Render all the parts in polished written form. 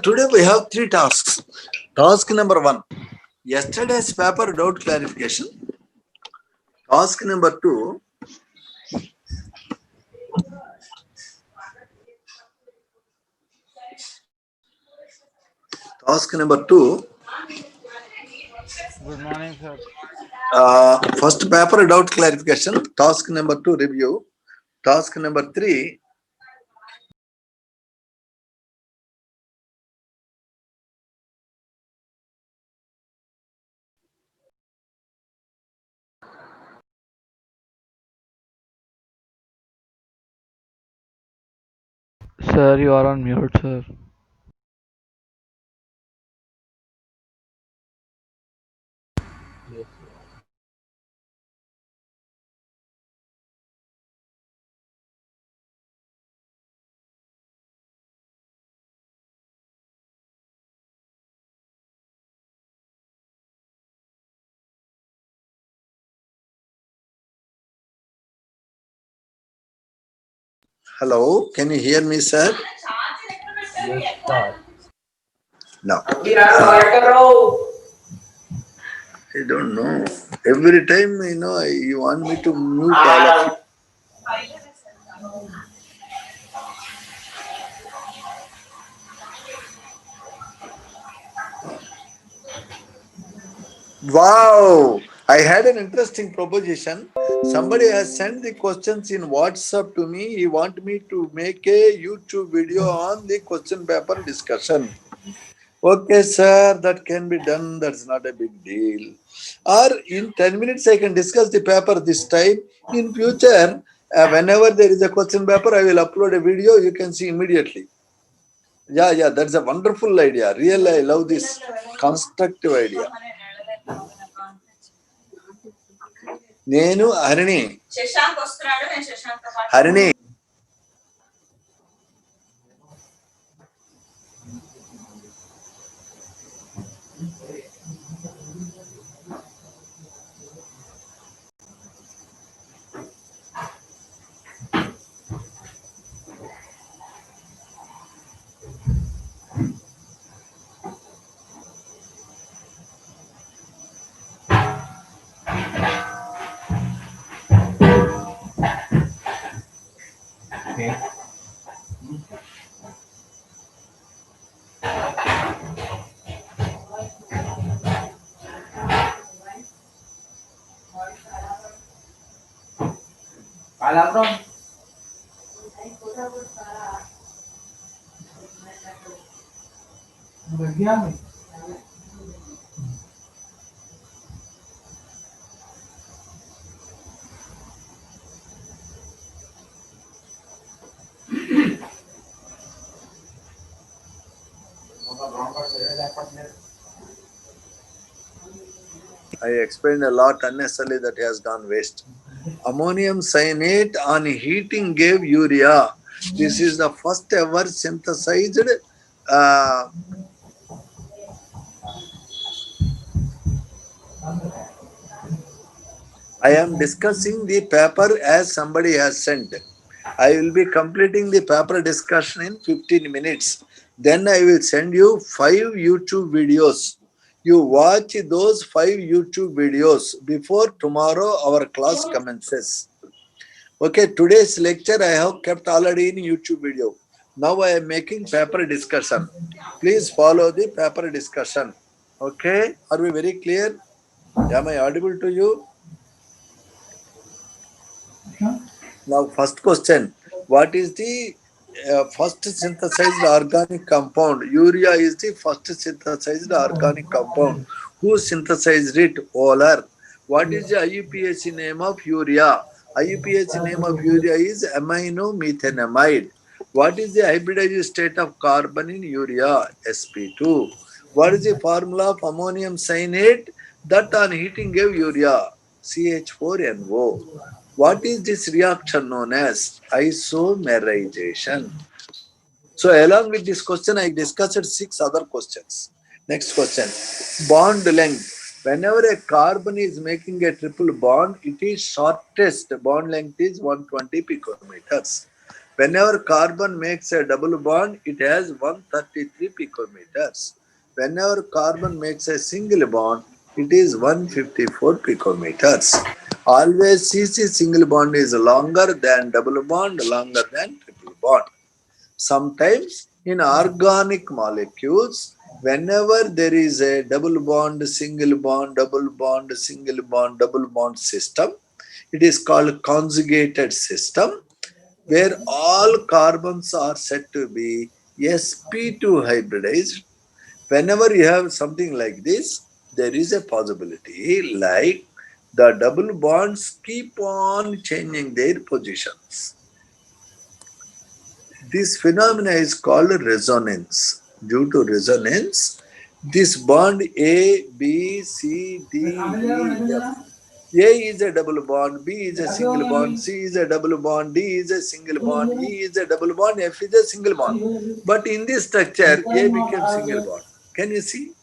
Today we have 3 tasks. Task number 1, yesterday's paper doubt clarification. Task number 2, Good morning, sir. first paper doubt clarification. Task number 2, review. Task number 3, Sir, you are on mute, sir. hello, can you hear me, sir? Yes, sir. No. I don't know. Every time, you want me to mute all of you. Wow! I had an interesting proposition. Somebody has sent the questions in WhatsApp to me. He want me to make a YouTube video on the question paper discussion. Okay, sir, that can be done. That's not a big deal. Or in 10 minutes, I can discuss the paper this time. In future, whenever there is a question paper, I will upload a video. You can see immediately. Yeah, that's a wonderful idea. Really, I love this constructive idea. నేను Harini Harini I explained a lot unnecessarily that has gone waste. Ammonium cyanate on heating gave urea. This is the first ever synthesized. Uh, I am discussing the paper as somebody has sent. I will be completing the paper discussion in 15 minutes. Then I will send you 5 YouTube videos. You watch those 5 YouTube videos before tomorrow our class commences. Okay, today's lecture I have kept already in YouTube video. Now I am making paper discussion. Please follow the paper discussion. Okay, are we very clear? Am I audible to you? Now, first question. What is the first synthesized organic compound? Urea is the first synthesized organic compound. Who synthesized it? Euler. What is the IUPAC name of urea? IUPAC name of urea is amino-methanamide. What is the hybridized state of carbon in urea? sp2. What is the formula of ammonium cyanide that on heating gave urea? CH4NO. What is this reaction known as? Isomerization. So along with this question, I discussed 6 other questions. Next question. Bond length. Whenever a carbon is making a triple bond, it is shortest bond length is 120 picometers. Whenever carbon makes a double bond, it has 133 picometers. Whenever carbon makes a single bond, it is 154 picometers. Always CC single bond is longer than double bond, longer than triple bond. Sometimes in organic molecules, whenever there is a double bond, single bond, double bond, single bond, double bond system, it is called conjugated system where all carbons are said to be sp2 hybridized. Whenever you have something like this, there is a possibility like the double bonds keep on changing their positions. This phenomena is called resonance. Due to resonance, this bond A, B, C, D, E, F. A is a double bond, B is a single bond, C is a double bond, D is a single bond, E is a double bond, F is a single bond. But in this structure, A became single bond. Can you see?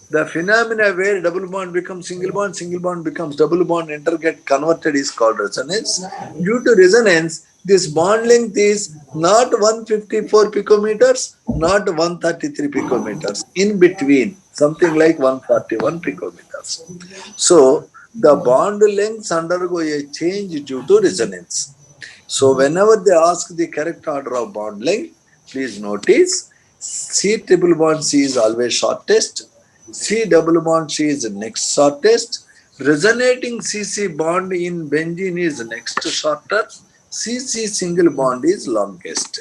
The phenomena where double bond becomes single bond becomes double bond, enter get converted is called resonance. Due to resonance, this bond length is not 154 picometers, not 133 picometers, in between, something like 141 picometers. So, the bond lengths undergo a change due to resonance. So, whenever they ask the correct order of bond length, please notice C triple bond C is always shortest. C double bond C is next shortest. Resonating CC bond in benzene is next shorter. CC single bond is longest.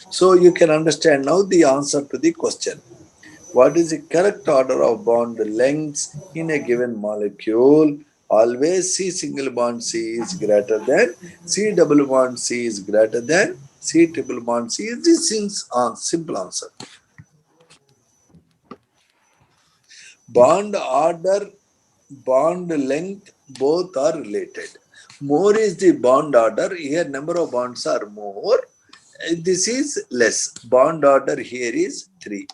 So you can understand now the answer to the question. What is the correct order of bond lengths in a given molecule? Always C single bond C is greater than C double bond C is greater than C triple bond C is the simple answer. Bond order, bond length, both are related. More is the bond order. Here number of bonds are more. This is less. Bond order here is 3.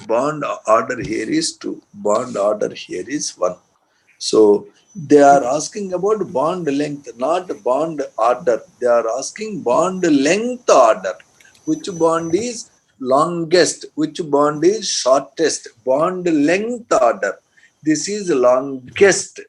Bond order here is 2. Bond order here is 1. So they are asking about bond length, not bond order. They are asking bond length order. Which bond is longest? Which bond is shortest? Bond length order. This is longest.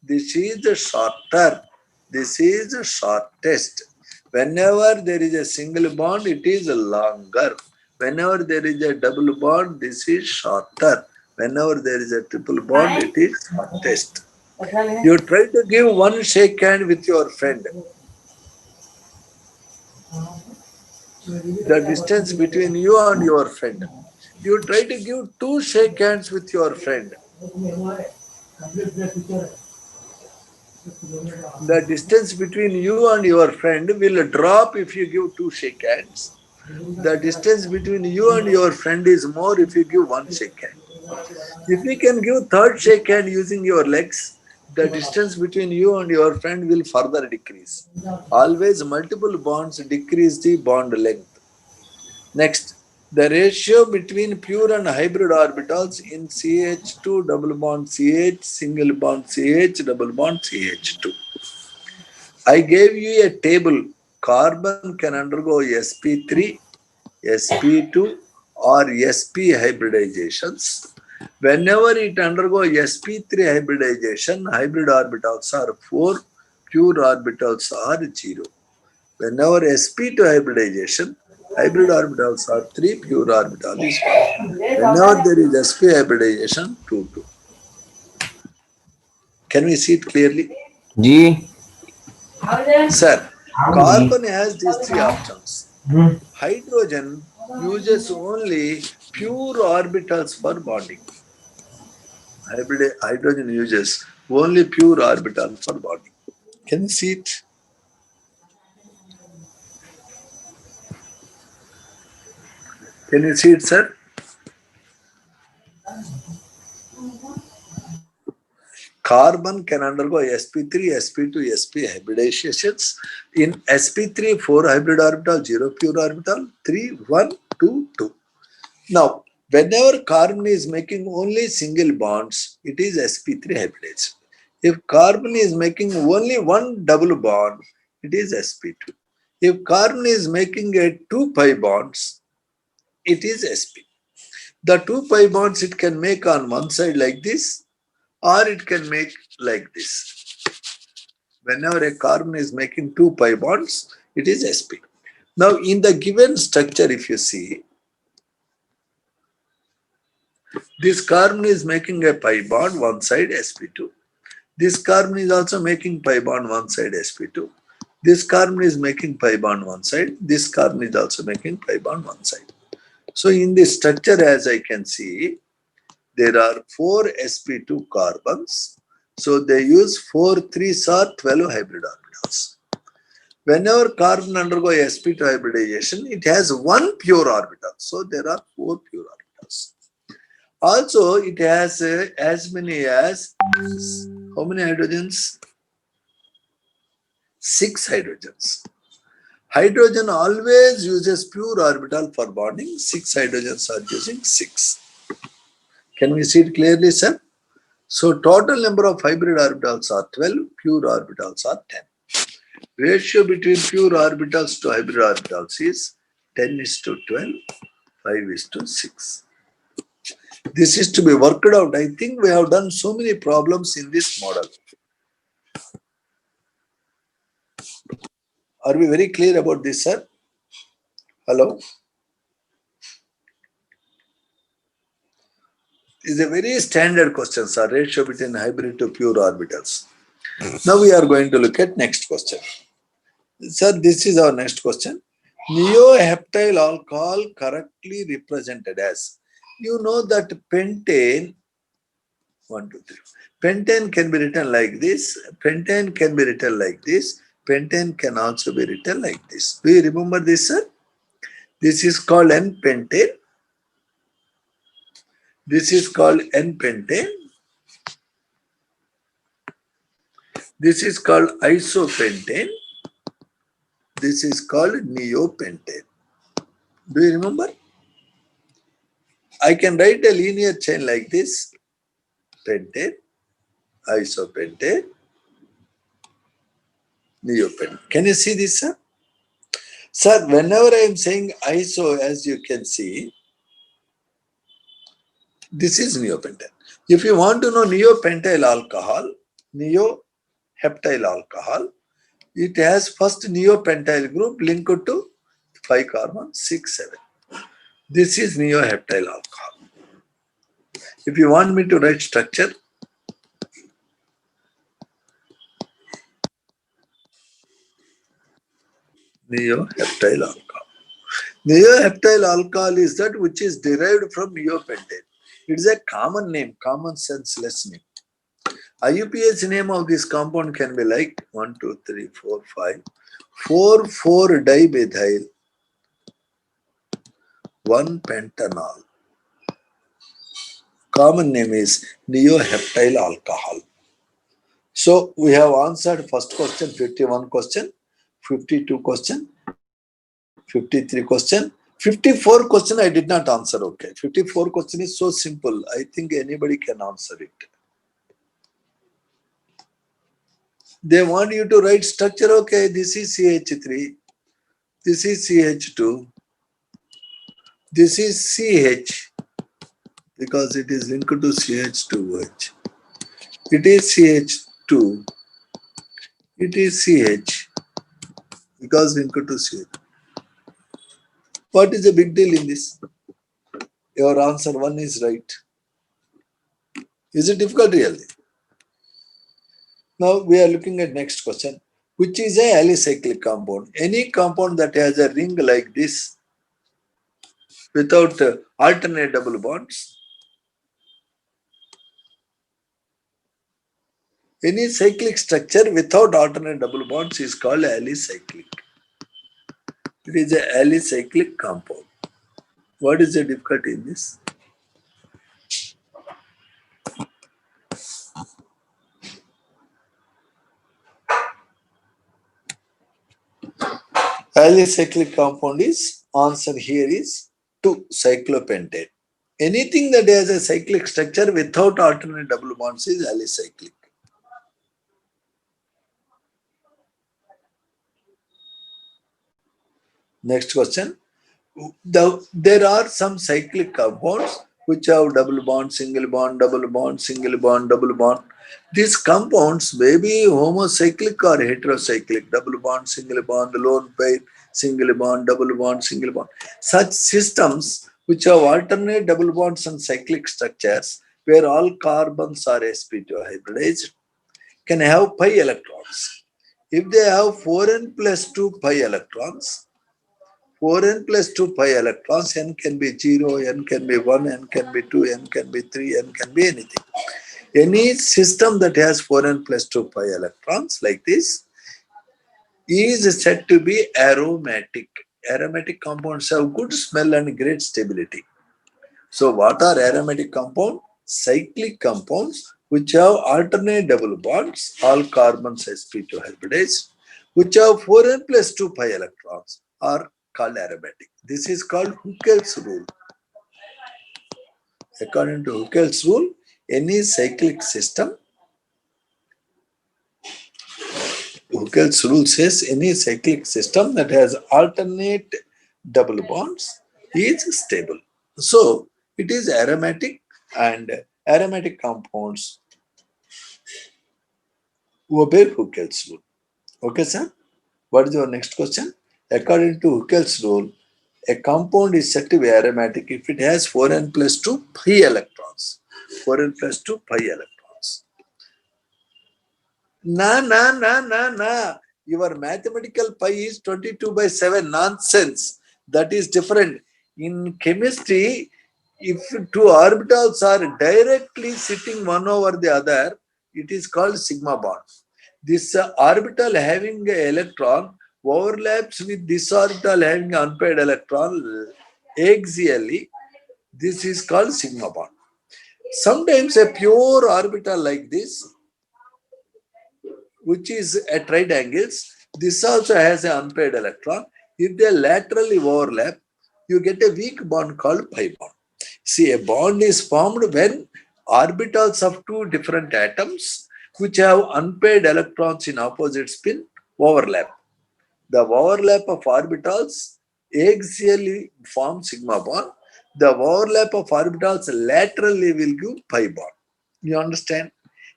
This is the shorter. This is the shortest. Whenever there is a single bond, it is longer. Whenever there is a double bond, this is shorter. Whenever there is a triple bond, it is shortest. You try to give one shake hand with your friend. The distance between you and your friend. You try to give 2 shake hands with your friend. The distance between you and your friend will drop if you give 2 shake hands. The distance between you and your friend is more if you give 1 shake hand. If you can give 3rd shake hand using your legs, the distance between you and your friend will further decrease. Always multiple bonds decrease the bond length. Next, the ratio between pure and hybrid orbitals in CH2 double bond CH, single bond CH, double bond CH2. I gave you a table carbon can undergo sp3, sp2 or sp hybridizations. Whenever it undergoes sp3 hybridization, hybrid orbitals are 4, pure orbitals are 0. Whenever sp2 hybridization, hybrid orbitals are 3, pure orbital is 1. Whenever there is sp hybridization, 2, 2. Can we see it clearly? Ji Sir, carbon has these three options. Hydrogen uses only pure orbitals for bonding. Hydrogen uses only pure orbital for bonding. Can you see it? Can you see it, sir? Carbon can undergo sp3, sp2, sp hybridizations. In sp3, 4 hybrid orbital, 0 pure orbital, 3, 1, 2, 2. Now, whenever carbon is making only single bonds, it is sp3 hybridization. If carbon is making only one double bond, it is sp2. If carbon is making a 2 pi bonds, it is sp. The 2 pi bonds it can make on one side like this, or it can make like this. Whenever a carbon is making 2 pi bonds, it is sp. Now, in the given structure, if you see, this carbon is making a pi bond one side sp2. This carbon is also making pi bond one side sp2. This carbon is making pi bond one side. This carbon is also making pi bond one side. So in this structure, as I can see, there are 4 sp2 carbons. So they use 4 3s or 12 hybrid orbitals. Whenever carbon undergoes sp2 hybridization, it has one pure orbital. So there are 4 pure orbitals. Also, it has as many as how many hydrogens? 6 hydrogens. Hydrogen always uses pure orbital for bonding. 6 hydrogens are using 6. Can we see it clearly, sir? So total number of hybrid orbitals are 12, pure orbitals are 10. Ratio between pure orbitals to hybrid orbitals is 10 is to 12, 5 is to 6. This is to be worked out. I think we have done so many problems in this model. Are we very clear about this, sir? Hello? Is a very standard question, sir. Ratio between hybrid to pure orbitals. Now we are going to look at next question. Sir, this is our next question. Neoheptyl alcohol correctly represented as. You know that pentane, 1, 2, 3. Pentane can be written like this. Pentane can be written like this. Pentane can also be written like this. Do you remember this, sir? This is called N-pentane. This is called N-pentane. This is called isopentane. This is called neopentane. Do you remember? I can write a linear chain like this. Pentane, isopentane, neopentane. Can you see this, sir? Sir, whenever I am saying iso, as you can see, this is neopentane. If you want to know neopentyl alcohol, neoheptyl alcohol, it has first neopentyl group linked to 5 carbon, 6, 7. This is neoheptyl alcohol. If you want me to write structure, neoheptyl alcohol. Neoheptyl alcohol is that which is derived from neopentane. It is a common name, common senseless name. IUPAC name of this compound can be like 1, 2, 3, 4, 5. 4,4-dimethyl 1-pentanol. Common name is neoheptyl alcohol. So we have answered first question, 51 question, 52 question, 53 question. 54 question I did not answer. Okay. 54 question is so simple. I think anybody can answer it. They want you to write structure. Okay. This is CH3. This is CH2. This is CH because it is linked to CH2OH. It is CH2. It is CH because linked to CH. What is the big deal in this? Your answer 1 is right. Is it difficult really? Now we are looking at next question. Which is a alicyclic compound? Any compound that has a ring like this without alternate double bonds. Any cyclic structure without alternate double bonds is called alicyclic. It is a alicyclic compound. What is the difficulty in this? Alicyclic compound is, answer here is 2, cyclopentane. Anything that has a cyclic structure without alternate double bonds is alicyclic. Next question. There are some cyclic compounds which have double bond, single bond, double bond, single bond, double bond. These compounds may be homocyclic or heterocyclic, double bond, single bond, lone pair, single bond, double bond, single bond. Such systems which have alternate double bonds and cyclic structures where all carbons are sp2 hybridized can have pi electrons. If they have 4n plus 2 pi electrons, 4n plus 2 pi electrons, n can be 0, n can be 1, n can be 2, n can be 3, n can be anything. Any system that has 4n plus 2 pi electrons like this is said to be aromatic. Aromatic compounds have good smell and great stability. So what are aromatic compounds? Cyclic compounds which have alternate double bonds, all carbons sp2 hybridized, which have 4n plus 2 pi electrons are called aromatic. This is called Huckel's rule. According to Huckel's rule, any cyclic system, Huckel's rule says any cyclic system that has alternate double bonds is stable. So it is aromatic, and aromatic compounds obey Huckel's rule. Okay, sir? What is your next question? According to Huckel's rule, a compound is said to be aromatic if it has 4n plus 2 pi electrons. 4n plus 2 pi electrons. Nah. Your mathematical pi is 22 by 7. Nonsense. That is different. In chemistry, if two orbitals are directly sitting one over the other, it is called sigma bond. This orbital having an electron overlaps with this orbital having an unpaired electron axially. This is called sigma bond. Sometimes a pure orbital like this, which is at right angles, this also has an unpaired electron. If they laterally overlap, you get a weak bond called pi bond. See, a bond is formed when orbitals of two different atoms which have unpaired electrons in opposite spin overlap. The overlap of orbitals axially form sigma bond. The overlap of orbitals laterally will give pi bond. You understand?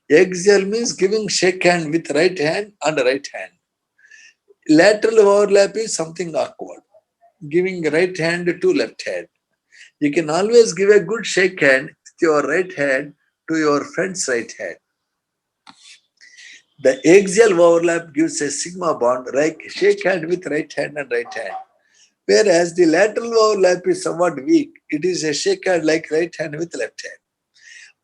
Axial means giving shake hand with right hand and right hand. Lateral overlap is something awkward, giving right hand to left hand. You can always give a good shake hand with your right hand to your friend's right hand. The axial overlap gives a sigma bond, like shake hand with right hand and right hand. Whereas the lateral overlap is somewhat weak. It is a shake hand like right hand with left hand.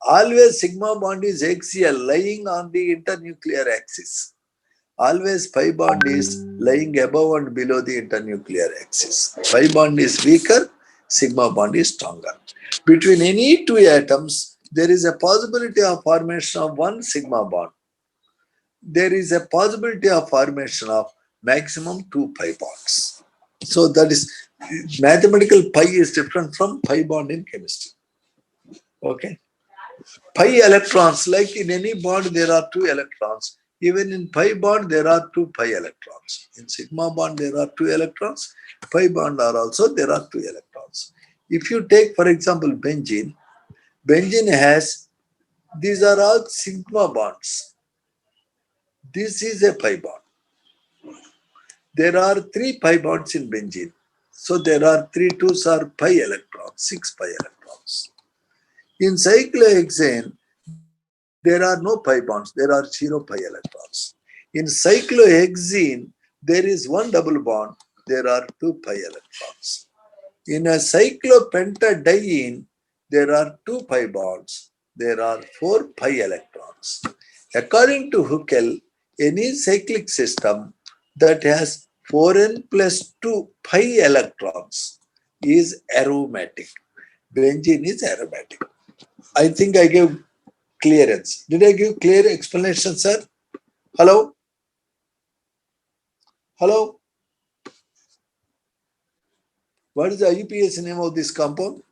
Always sigma bond is axial, lying on the internuclear axis. Always pi bond is lying above and below the internuclear axis. Pi bond is weaker, sigma bond is stronger. Between any two atoms, there is a possibility of formation of one sigma bond. There is a possibility of formation of maximum 2 pi bonds. So that is, mathematical pi is different from pi bond in chemistry. Okay. Pi electrons, like in any bond there are 2 electrons. Even in pi bond, there are two pi electrons. In sigma bond, there are two electrons. Pi bond are also, there are two electrons. If you take, for example, benzene, benzene has, these are all sigma bonds. This is a pi bond. There are three pi bonds in benzene. So there are three twos are pi electrons, six pi electrons. In cyclohexane, there are no pi bonds, there are zero pi electrons. In cyclohexene, there is one double bond, there are two pi electrons. In a cyclopentadiene, there are two pi bonds, there are four pi electrons. According to Huckel, any cyclic system that has 4n plus 2 pi electrons is aromatic. Benzene is aromatic. I think I gave clearance. Did I give clear explanation, sir? Hello? Hello? What is the IUPAC name of this compound?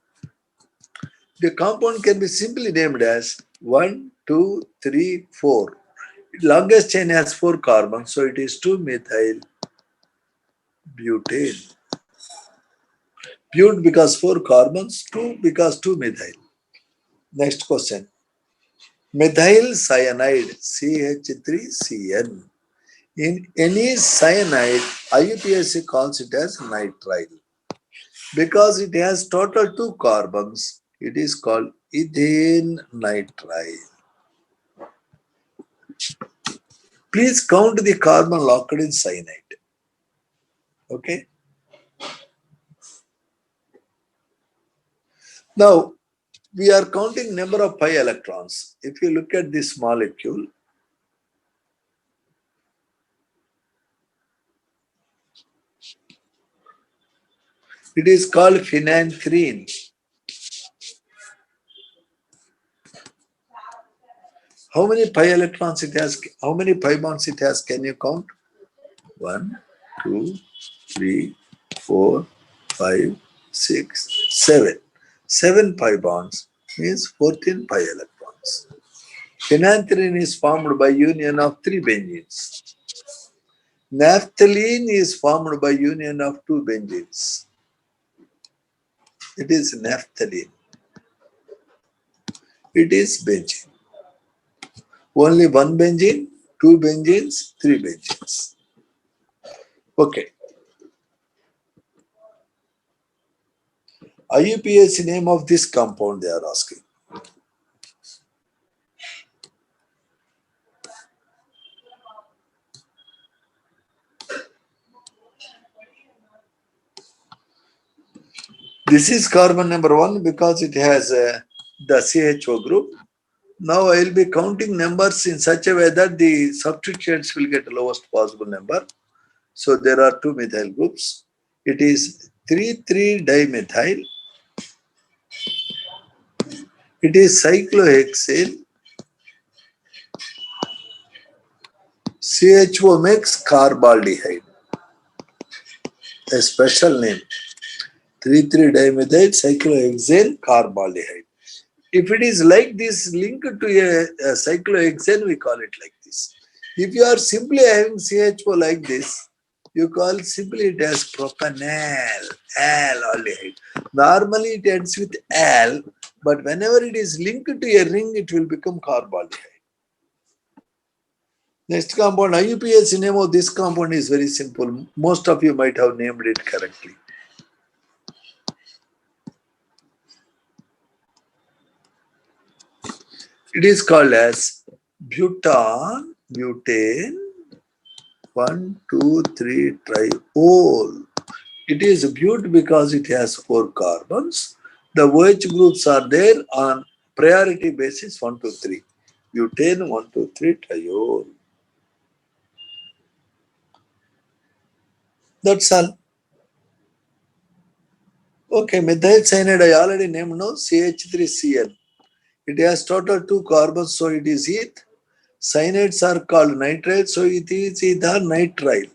The compound can be simply named as 1, 2, 3, 4. Longest chain has 4 carbons, so it is 2-methyl butane. But because 4 carbons, 2 because 2-methyl. Next question. Methyl cyanide, CH3CN. In any cyanide, IUPAC calls it as nitrile. Because it has total 2 carbons, it is called ethane nitrile. Please count the carbon locked in cyanide. Okay. Now, we are counting number of pi electrons. If you look at this molecule, it is called phenanthrene. How many pi electrons it has? How many pi bonds it has? Can you count? 1, 2, 3, 4, 5, 6, 7. 7 pi bonds means 14 pi electrons. Phenanthrene is formed by union of 3 benzenes. Naphthalene is formed by union of 2 benzenes. It is naphthalene. It is benzene. Only 1 benzene, 2 benzenes, 3 benzenes. Okay. IUPAC name of this compound they are asking. This is carbon number 1 because it has the CHO group. Now I will be counting numbers in such a way that the substituents will get the lowest possible number. So there are 2 methyl groups. It is 3,3-dimethyl. It is cyclohexane. CHO makes carbaldehyde. A special name. 3,3-dimethyl cyclohexane carbaldehyde. If it is like this linked to a cyclohexane, we call it like this. If you are simply having CHO like this, you call simply it as propanal, aldehyde. Normally it ends with al, but whenever it is linked to a ring, it will become carbaldehyde. Next compound, IUPAC name of this compound is very simple. Most of you might have named it correctly. It is called as butane 1, 2, 3 triol. It is but because it has 4 carbons. The OH groups are there on priority basis 1, 2, 3. Butane 1, 2, 3 triol. That's all. Okay, methyl cyanide I already named now, CH3Cl. It has total 2 carbons, so it is eth. Cyanides are called nitrile, so it is ether nitrile.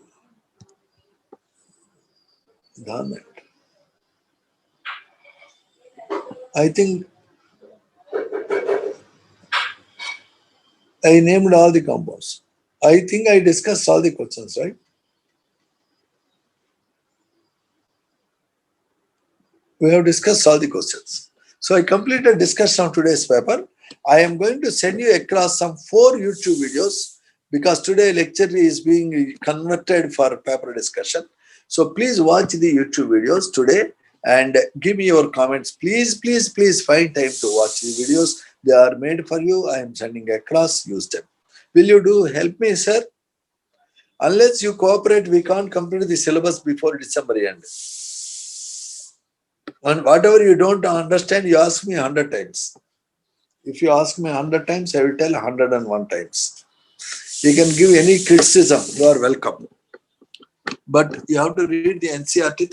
I think I named all the compounds. I think I discussed all the questions, right? We have discussed all the questions. So I completed discussion of today's paper. I am going to send you across some 4 YouTube videos because today lecture is being converted for paper discussion. So please watch the YouTube videos today and give me your comments. Please find time to watch the videos. They are made for you. I am sending across. Use them. Will you do help me, sir? Unless you cooperate, we can't complete the syllabus before December end. And whatever you don't understand, you ask me 100 times. If you ask me 100 times, I will tell 101 times. You can give any criticism, you are welcome. But you have to read the NCERT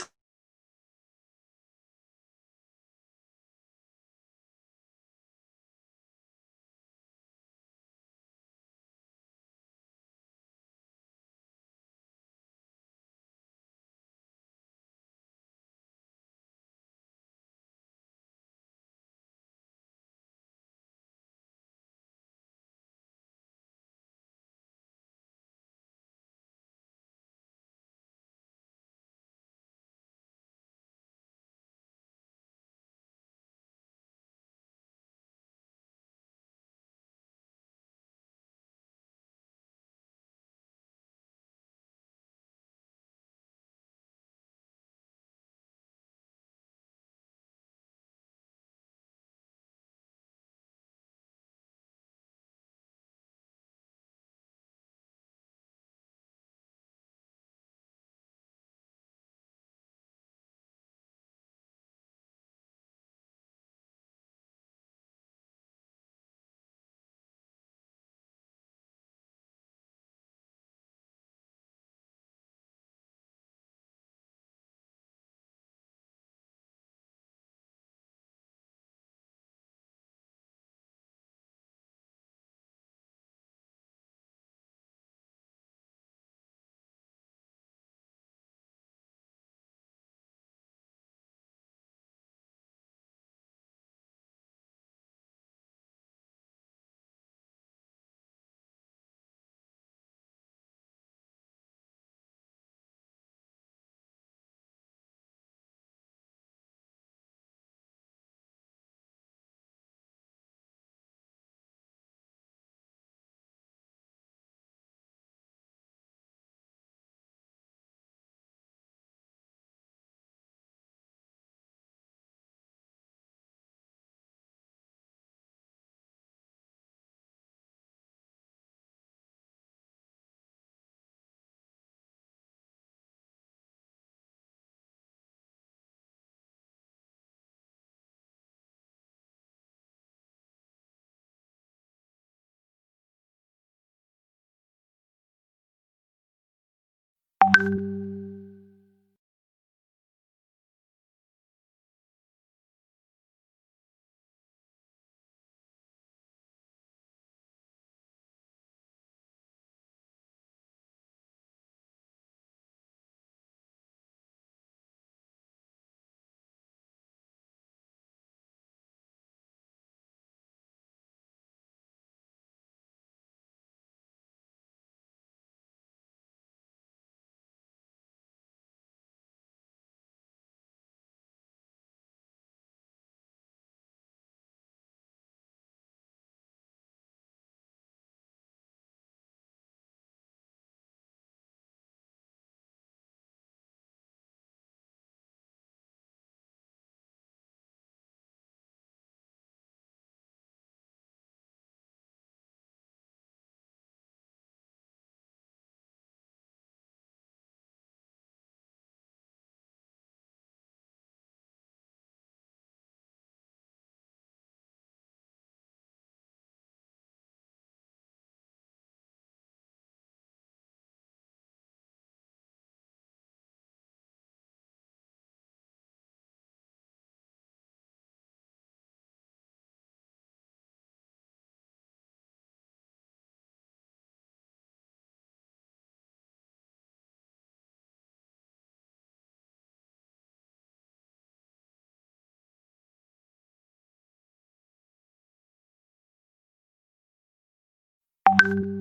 thoroughly.